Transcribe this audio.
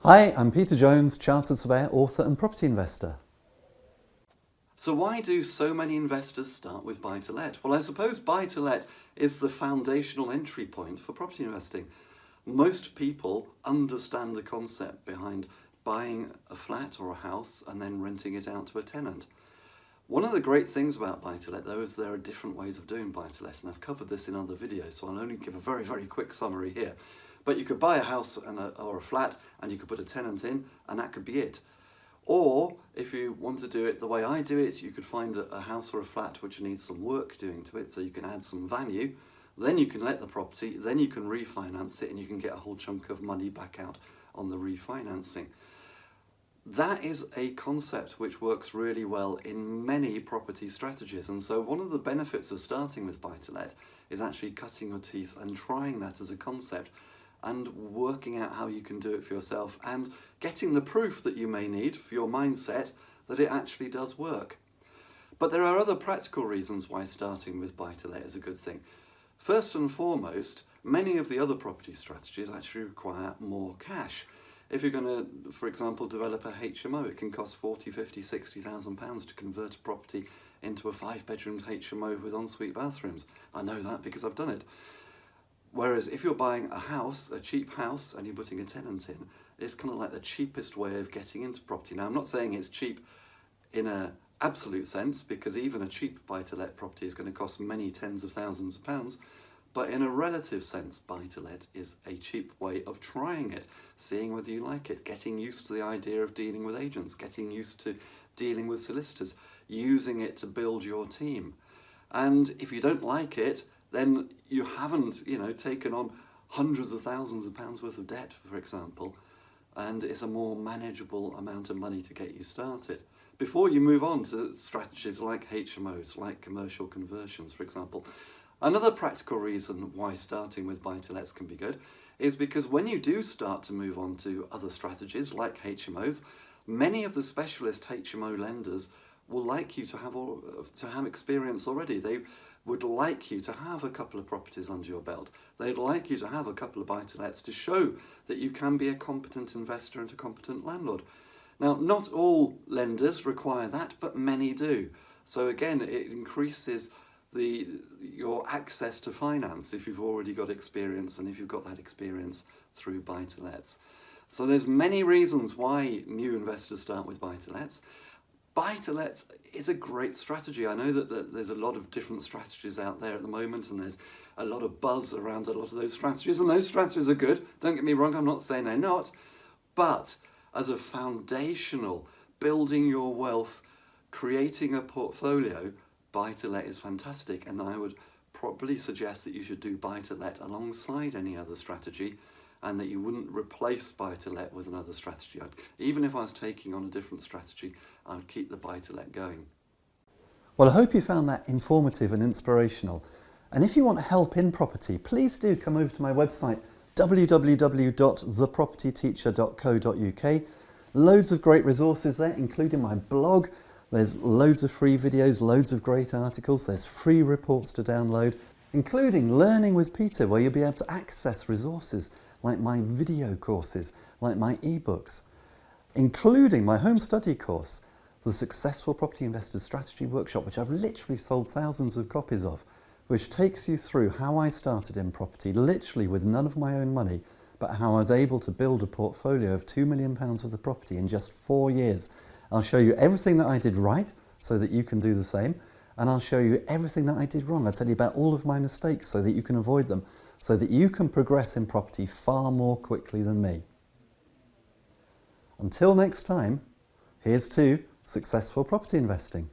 Hi, I'm Peter Jones, Chartered Surveyor, author and property investor. So why do so many investors start with buy-to-let? Well, I suppose buy-to-let is the foundational entry point for property investing. Most people understand the concept behind buying a flat or a house and then renting it out to a tenant. One of the great things about buy-to-let though is there are different ways of doing buy-to-let, and I've covered this in other videos, so I'll only give a very, very quick summary here. But you could buy a house or a flat and you could put a tenant in and that could be it. Or if you want to do it the way I do it, you could find a house or a flat which needs some work doing to it so you can add some value, then you can let the property, then you can refinance it and you can get a whole chunk of money back out on the refinancing. That is a concept which works really well in many property strategies, and so one of the benefits of starting with buy-to-let is actually cutting your teeth and trying that as a concept and working out how you can do it for yourself and getting the proof that you may need for your mindset that it actually does work. But there are other practical reasons why starting with buy-to-let is a good thing. First and foremost, many of the other property strategies actually require more cash. If you're going to, for example, develop a HMO, it can cost £40,000, £50,000, £60,000 to convert a property into a 5-bedroom HMO with ensuite bathrooms. I know that because I've done it. Whereas if you're buying a house, a cheap house, and you're putting a tenant in, it's kind of like the cheapest way of getting into property. Now, I'm not saying it's cheap in an absolute sense, because even a cheap buy-to-let property is going to cost many tens of thousands of pounds, but in a relative sense, buy-to-let is a cheap way of trying it, seeing whether you like it, getting used to the idea of dealing with agents, getting used to dealing with solicitors, using it to build your team. And if you don't like it, then you haven't, taken on hundreds of thousands of pounds worth of debt, for example, and it's a more manageable amount of money to get you started. Before you move on to strategies like HMOs, like commercial conversions, for example. Another practical reason why starting with buy-to-lets can be good is because when you do start to move on to other strategies like HMOs, many of the specialist HMO lenders will like you to have experience already. They would like you to have a couple of properties under your belt. They'd like you to have a couple of buy-to-lets to show that you can be a competent investor and a competent landlord. Now, not all lenders require that, but many do. So again, it increases your access to finance if you've already got experience and if you've got that experience through buy-to-lets. So there's many reasons why new investors start with buy-to-lets. Buy-to-lets is a great strategy. I know that there's a lot of different strategies out there at the moment, and there's a lot of buzz around a lot of those strategies, and those strategies are good. Don't get me wrong, I'm not saying they're not, but as a foundational, building your wealth, creating a portfolio, buy-to-let is fantastic, and I would probably suggest that you should do buy-to-let alongside any other strategy, and that you wouldn't replace buy-to-let with another strategy. Even if I was taking on a different strategy, I would keep the buy-to-let going. Well, I hope you found that informative and inspirational. And if you want help in property, please do come over to my website, www.thepropertyteacher.co.uk. Loads of great resources there, including my blog. There's loads of free videos, loads of great articles. There's free reports to download, including Learning with Peter, where you'll be able to access resources like my video courses, like my ebooks, including my home study course, the Successful Property Investors Strategy Workshop, which I've literally sold thousands of copies of, which takes you through how I started in property, literally with none of my own money, but how I was able to build a portfolio of £2 million worth of property in just 4 years. I'll show you everything that I did right so that you can do the same, and I'll show you everything that I did wrong. I'll tell you about all of my mistakes so that you can avoid them, so that you can progress in property far more quickly than me. Until next time, here's to successful property investing.